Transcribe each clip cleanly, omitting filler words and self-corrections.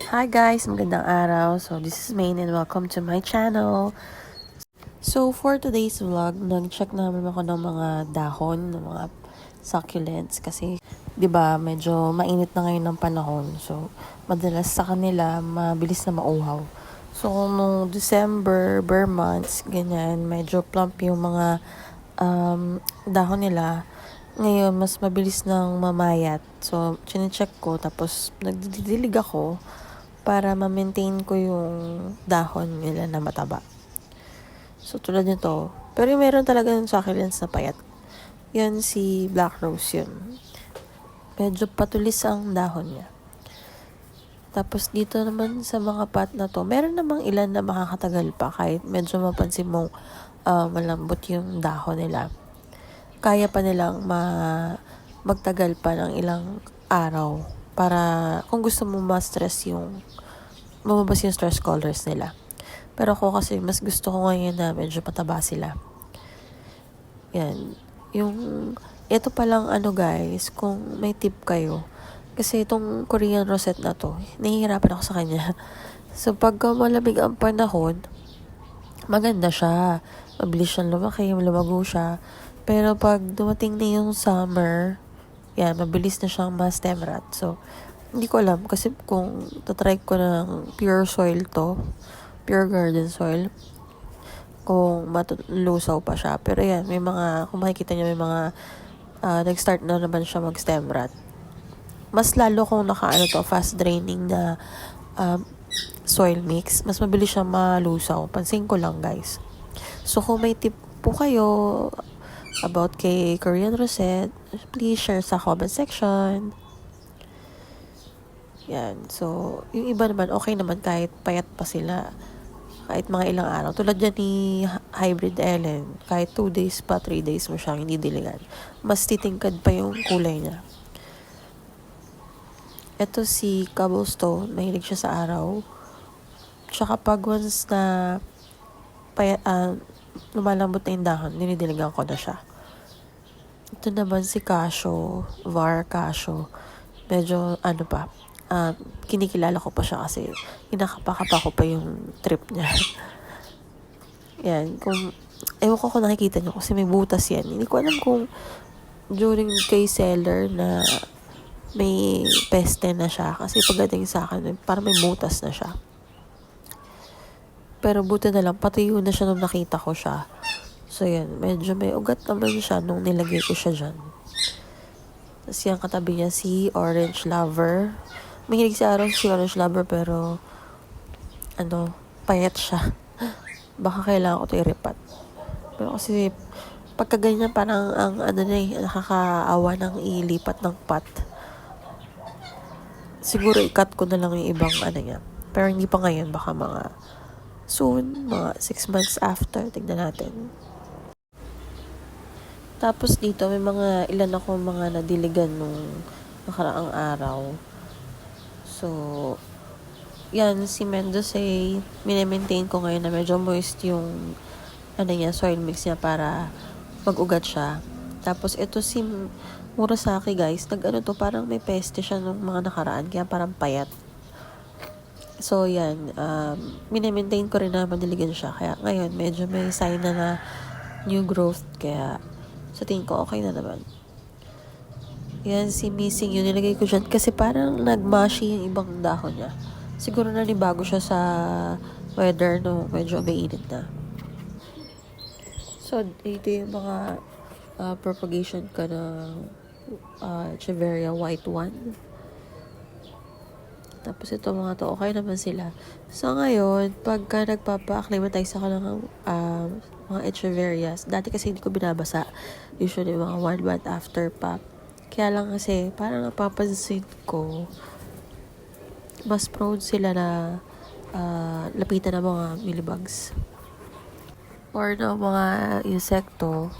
Hi guys, magandang araw. So this is Maine and welcome to my channel. So for today's vlog, nag-check namin ako ng mga dahon, ng mga succulents kasi 'di ba, medyo mainit na ngayon ng panahon. So madalas sa kanila mabilis na mauhaw. So nung December, bare months, ganyan, medyo plump yung mga dahon nila. Ngayon, mas mabilis nang mamayat. So, chinecheck ko, tapos nagdidilig ako para ma-maintain ko yung dahon nila na mataba. So, tulad nito. Pero meron talaga ng succulents na payat. Yan si Black Rose yun. Medyo patulis ang dahon niya. Tapos dito naman sa mga pot na to, meron namang ilan na makakatagal pa kahit medyo mapansin mong malambot yung dahon nila. Kaya pa nilang magtagal pa ng ilang araw para kung gusto mo ma-stress lumabas yung stress colors nila. Pero ako kasi mas gusto ko ngayon na medyo mataba sila. Yan. Ito palang guys, kung may tip kayo. Kasi itong Korean rosette na to, nahihirapan ako sa kanya. So pagka malamig ang panahon, maganda siya. Mabilis siyang lumaki, lumago siya. Pero pag dumating na yung summer, yan, mabilis na siyang ma-stem rot. So, hindi ko alam kasi kung tatry ko ng pure soil to, pure garden soil, kung matulusaw pa siya. Pero yan, may mga, kung makikita niyo, may mga nag-start na naman siya mag-stem rot. Mas lalo kung fast draining na soil mix, mas mabilis siya malusaw. Pansin ko lang guys. So, kung may tip po kayo about kay Korean rosette, please share sa comment section. Yan. So, yung iba naman, okay naman kahit payat pa sila. Kahit mga ilang araw. Tulad yan ni Hybrid Ellen. Kahit 2 days pa, 3 days mo siyang hindi diligan. Mas titingkad pa yung kulay niya. Ito si Cobblestone. Mahilig siya sa araw. Tsaka pag once na lumalambot na yung dahon, dinidiligan ko na siya. Ito naman si Casio, Var Casio. Medyo kinikilala ko pa siya kasi inakapakapa ko pa yung trip niya. Yan, ewan ko kung nakikita niyo kasi may butas yan. Hindi ko alam kung during kay seller na may peste na siya kasi pagdating sa akin, parang may butas na siya. Pero buti na lang, pati yun na siya nung nakita ko siya. So yan, medyo may ugat naman siya nung nilagay ko siya dyan. Tapos yung katabi niya si Orange Lover. Mahilig si Orange Lover pero payat siya. Baka kailangan ko ito i-repat. Pero kasi pagka ganyan parang nakakaawa ng ilipat ng pot. Siguro i-cut ko na lang yung ibang niya. Pero hindi pa ngayon, baka mga soon, mga 6 months after, tignan natin. Tapos dito, may ilan ako mga nadiligan nung nakaraang araw. So, yan, si Mendoza, mini-maintain ko ngayon na medyo moist yung soil mix niya para mag-ugat siya. Tapos ito si Murasaki guys, parang may peste siya nung mga nakaraan, kaya parang payat. So yan, mini-maintain ko rin na madiligan siya. Kaya ngayon, medyo may sign na new growth, kaya sa tingin ko okay na naman. Yan si Missing, yun nilagay ko dyan kasi parang nagmashi yung ibang dahon niya. Siguro na bago siya sa weather no medyo mainit na. So ito yung mga propagation ka ng Echeveria white one. Tapos ito mga to, okay naman sila. So ngayon, pagka nagpapa-acclimatize ako ng mga Echeverias, dati kasi hindi ko binabasa. Usually mga 1 month after pa. Kaya lang kasi, parang napapansin ko, mas prone sila na lapitan ng mga mealybugs. Or ng mga insekto,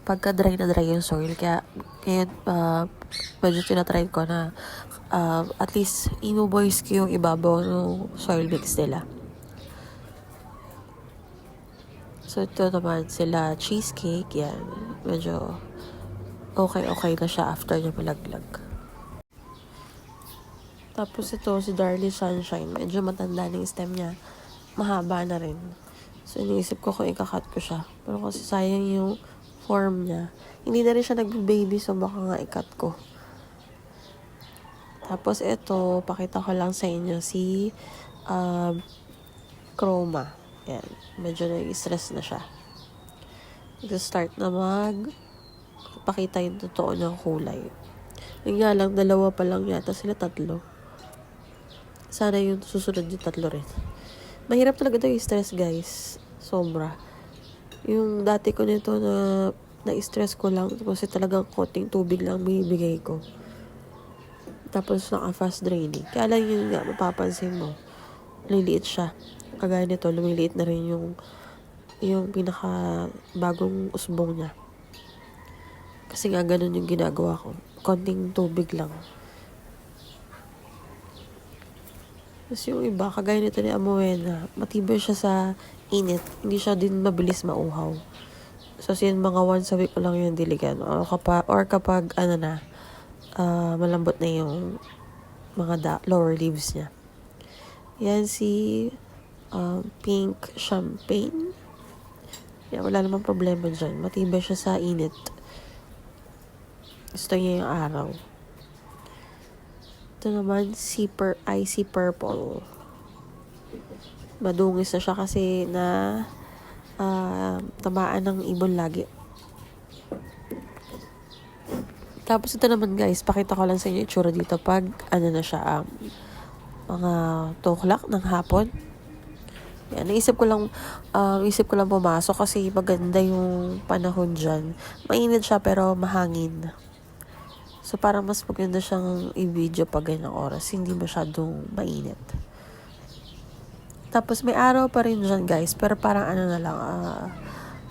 pagka dry na dry yung soil. Kaya medyo tinatry ko na at least inuboys ko yung ibabaw ng soil mix nila. So ito naman sila cheesecake, yan. Medyo okay na siya after niya malaglag. Tapos ito, si Darlie Sunshine. Medyo matanda na yung stem niya. Mahaba na rin. So, iniisip ko kung ikakat ko siya. Pero kasi sayang yung form niya. Hindi na rin siya nagbe-baby, so baka nga ikat ko. Tapos ito, pakita ko lang sa inyo si Chroma. Yan. Medyo nag-stress na siya. Nag-start na pakita yung totoo ng kulay. Yung nga lang, 2 pa lang yata sila, 3. Sana yung susunod yung 3 rin. Mahirap talaga daw yung stress, guys. Sobra. Yung dati ko nito na-stress ko lang kasi talagang konting tubig lang bibigay ko. Tapos naka-fast draining. Kaya lang yun nga, mapapansin mo. Liliit siya. Kagaya nito, lumiliit na rin yung pinaka bagong usbong niya. Kasi nga ganun yung ginagawa ko. Konting tubig lang. Tapos yung iba, kagaya nito ni Amoena, matibay siya sa init. Hindi siya din mabilis mauhaw. So, mga once a week ko lang yung diligan. Or kapag malambot na yung mga lower leaves niya. Yan si Pink Champagne. Yan, wala namang problema dyan. Matibay siya sa init. Gusto niya yung araw. Ito naman, Icy Purple. Madungis na siya kasi tamaan ng ibon lagi. Tapos ito naman, guys, pakita ko lang sa inyo itsura dito pag na siya, mga 2 o'clock ng hapon. Yan, isip ko lang pumasok kasi maganda yung panahon dyan. Mainit siya pero mahangin. So, parang mas maganda siyang i-video pag ganyang oras. Hindi masyadong mainit. Tapos, may araw pa rin dyan, guys. Pero parang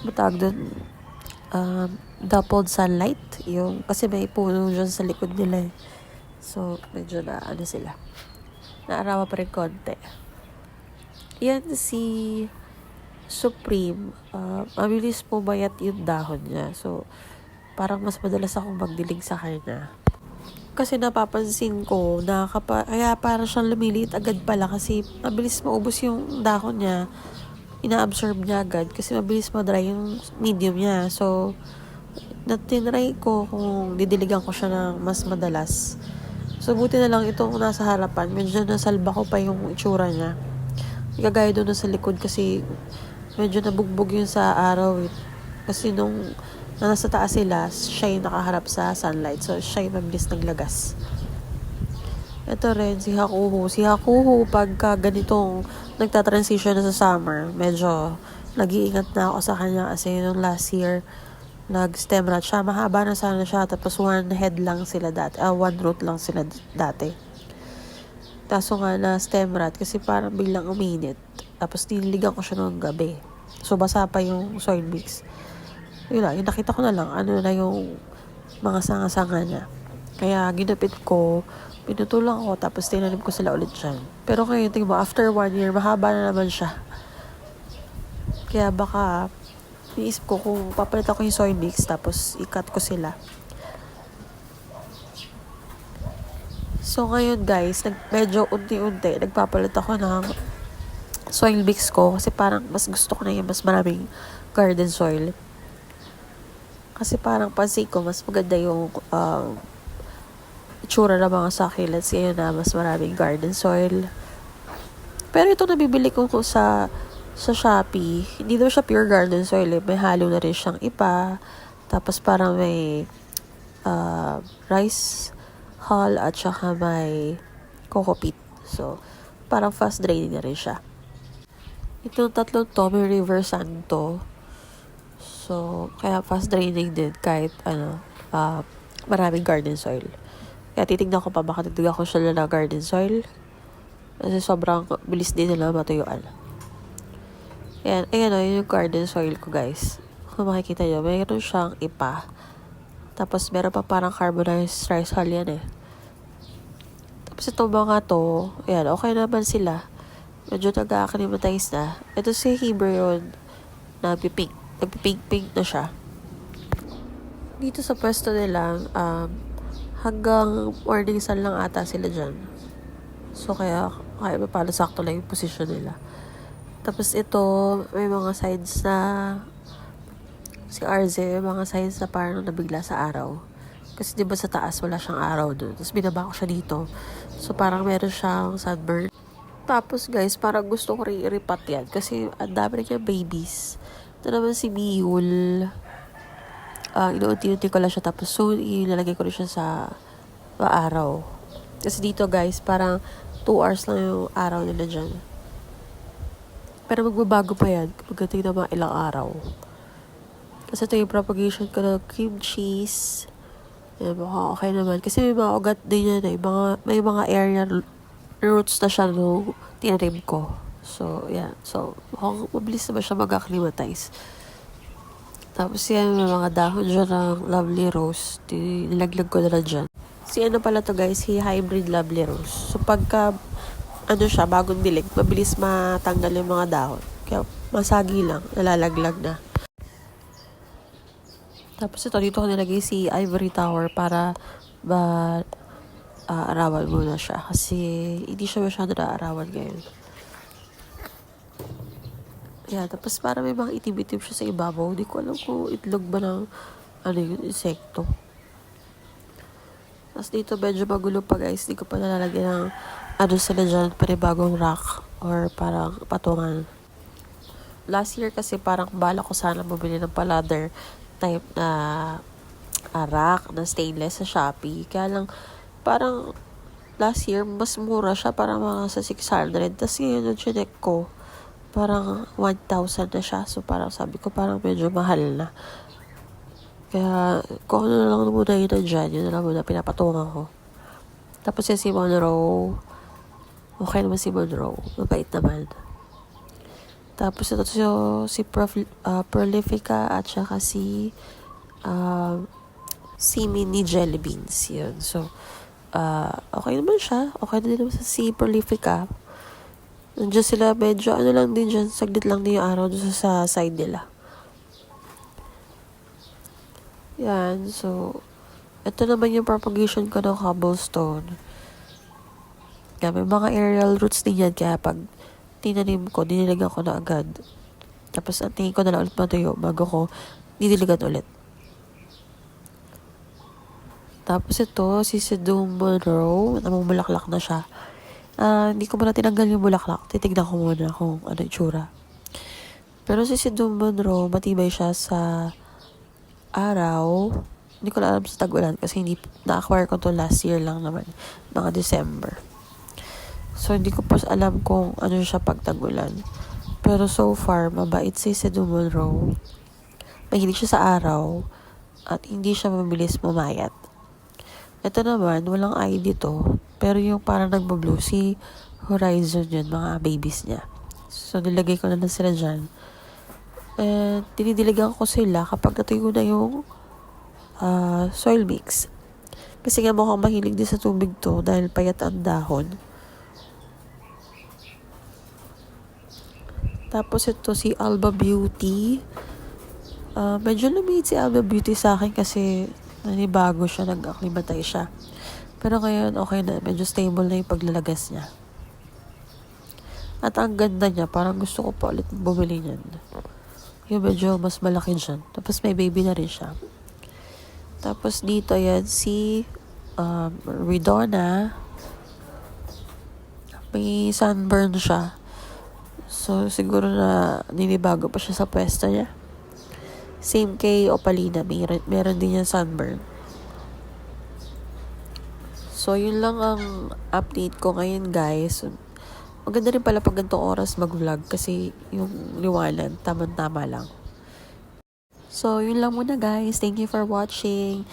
matawag doon, dappled sunlight. Kasi may puno dyan sa likod nila eh. So, medyo sila. Naarawa pa rin konti. Yan si Supreme. Mabilis pumayat yung dahon niya. So, parang mas madalas akong magdilig sa kanya. Kasi napapansin ko na kaya parang siyang lumiliit agad pala kasi mabilis maubos yung dahon niya. Ina-absorb niya agad kasi mabilis ma-dry yung medium niya. So, natinry ko kung didiligan ko siya ng mas madalas. So, buti na lang itong nasa harapan. Medyo nasalba ko pa yung itsura niya. Gagaya doon sa likod kasi medyo nabugbog yun sa araw. Kasi nung nasa taas sila, siya yung nakaharap sa sunlight. So, siya yung mabilis naglagas. Ito rin, si Hakuho. Si Hakuho, pagka ganitong nagta-transition na sa summer, medyo nag-iingat na ako sa kanya kasi nung last year, nag-stem rot siya. Mahaba na sana siya. Tapos one root lang sila dati. Taso nga na stem rot kasi parang biglang uminit. Tapos nililigan ko siya noong gabi. So, basa pa yung soil mix. Yun lang, yung nakita ko na lang, yung mga sanga-sanga niya. Kaya ginupit ko, pinutulang ko, tapos tinanim ko sila ulit dyan. Pero ngayon, tingin mo, after 1 year, mahaba na naman siya. Kaya baka, iisip ko kung papalitan ko yung soil mix, tapos i-cut ko sila. So ngayon guys, medyo unti-unti, nagpapalit ako ng soil mix ko kasi parang mas gusto ko na yung mas maraming garden soil. Kasi parang pansin ko, mas maganda yung itsura ng mga succulents ngayon na mas maraming garden soil. Pero ito nabibili ko sa Shopee, hindi daw siya pure garden soil eh. May halo na rin siyang ipa. Tapos parang may rice hull at saka may coco peat. So, parang fast draining na rin siya. Itong 3 to, may river sand to. So, kaya fast draining din kahit maraming garden soil. Kaya titignan ko pa baka titignan ko siya na garden soil. Kasi sobrang bilis din nila matuyuan. Ayan yung garden soil ko guys. Kung makikita nyo, mayroon siyang ipa. Tapos meron pa parang carbonized rice hull yan eh. Tapos itong mga to, ayan, okay naman sila. Medyo nag-acclimatize na. Ito si Hiberion, nagpipink na siya. Dito sa pwesto nila, hanggang morning sun lang ata sila dyan. So, kaya pa paano sakto lang yung posisyon nila. Tapos ito, may mga sides na si RZ, may mga sides na parang nabigla sa araw. Kasi diba sa taas, wala siyang araw doon. Tapos binaba ko siya dito. So, parang meron siyang sunburn. Tapos guys, parang gusto ko rin i-repat yan. Kasi ang dami na niya babies. Ito naman si Miyul. Inuunti-unti ko lang siya. Tapos soon, ilalagay ko rin siya sa araw. Kasi dito guys, parang 2 hours lang yung araw nila dyan. Pero magbabago pa yan pagdating na mga ilang araw. Kasi ito yung propagation ko ng cream cheese. Yan, okay naman. Kasi may mga ugat din yan eh. May mga area roots na siya nung tinarim ko. So, yan. So, mabilis naman siya mag-acclimatize. Tapos yan, may mga dahon dyan ng lovely rose. Nilaglag ko na dyan. Si ano pala to guys, si hybrid lovely rose. So, pagka, siya, bagong dilig, mabilis matanggal yung mga dahon. Kaya, masagi lang, nalalaglag na. Tapos ito, dito ko nilagay si Ivory Tower para arawan muna siya. Kasi hindi siya masyado na-arawan ngayon. Yeah, tapos para may mga itim-itim siya sa ibabaw. Hindi ko alam kung itlog ba ng yung insekto. Tapos dito medyo magulo pa guys. Hindi ko pa nalalagyan ng sila dyan, panibagong rack or parang patungan. Last year kasi parang bala ko sana bumili ng pa-ladder type na rack na stainless sa Shopee. Kaya lang parang last year mas mura siya, parang mga sa 600. Tapos yun yung chinek ko, parang 1,000 na siya. So parang sabi ko parang medyo mahal na. Kaya kung ano na lang muna yun dyan, yun na lang muna pinapatungan ko. Tapos yan si Monroe. Okay naman si Monroe. Mabait naman. Tapos ito si Prolifica at saka si mini jelly beans. Yun. So, okay naman siya. Okay na din naman si Prolifica. Nandiyan sila medyo lang din dyan. Saglit lang din yung araw doon sa side nila. Yan. So, ito naman yung propagation ko ng cobblestone. Yan, may mga aerial roots din yan. Kaya pag tinanim ko, dinilagan ko na agad. Tapos ang tingin ko na lang ulit matuyo bago ko didiligan ulit. Tapos ito, si Sedum Monroe, namumulaklak na siya. Hindi ko muna tinanggal yung bulaklak. Titignan ko muna kung ano yung tsura. Pero si Sedum Monroe, matibay siya sa araw. Hindi ko na alam sa tag-ulan kasi hindi na-acquire ko to last year lang naman. Mga December. So, hindi ko pa alam kung ano siya pag tag-ulan. Pero so far, mabait si Sedum Monroe. Mahilig siya sa araw at hindi siya mabilis mamayat. Ito naman, walang ID to. Pero yung parang nagbo-blue, si Horizon yun, mga babies niya. So, nilagay ko na sila dyan. And, dinidiligan ko sila kapag natuyo na yung soil mix. Kasi nga mukhang mahilig din sa tubig to dahil payat ang dahon. Tapos ito si Alba Beauty. Medyo lumit si Alba Beauty sa akin kasi nanibago siya, nag-acclimatize siya. Pero ngayon okay na, medyo stable na yung paglalagas niya. At ang ganda niya, parang gusto ko pa ulit bumili niyan. Yung medyo mas malaki dyan. Tapos may baby na rin siya. Tapos dito yan si Redona. May sunburn siya. So, siguro na ninibago pa siya sa pwesto niya. Same kay Opalina. Meron din yung sunburn. So, yun lang ang update ko ngayon, guys. Maganda rin pala pag ganitong oras mag-vlog kasi yung liwanag, tamang-tama lang. So, yun lang muna, guys. Thank you for watching.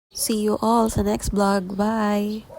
See you all sa next vlog. Bye!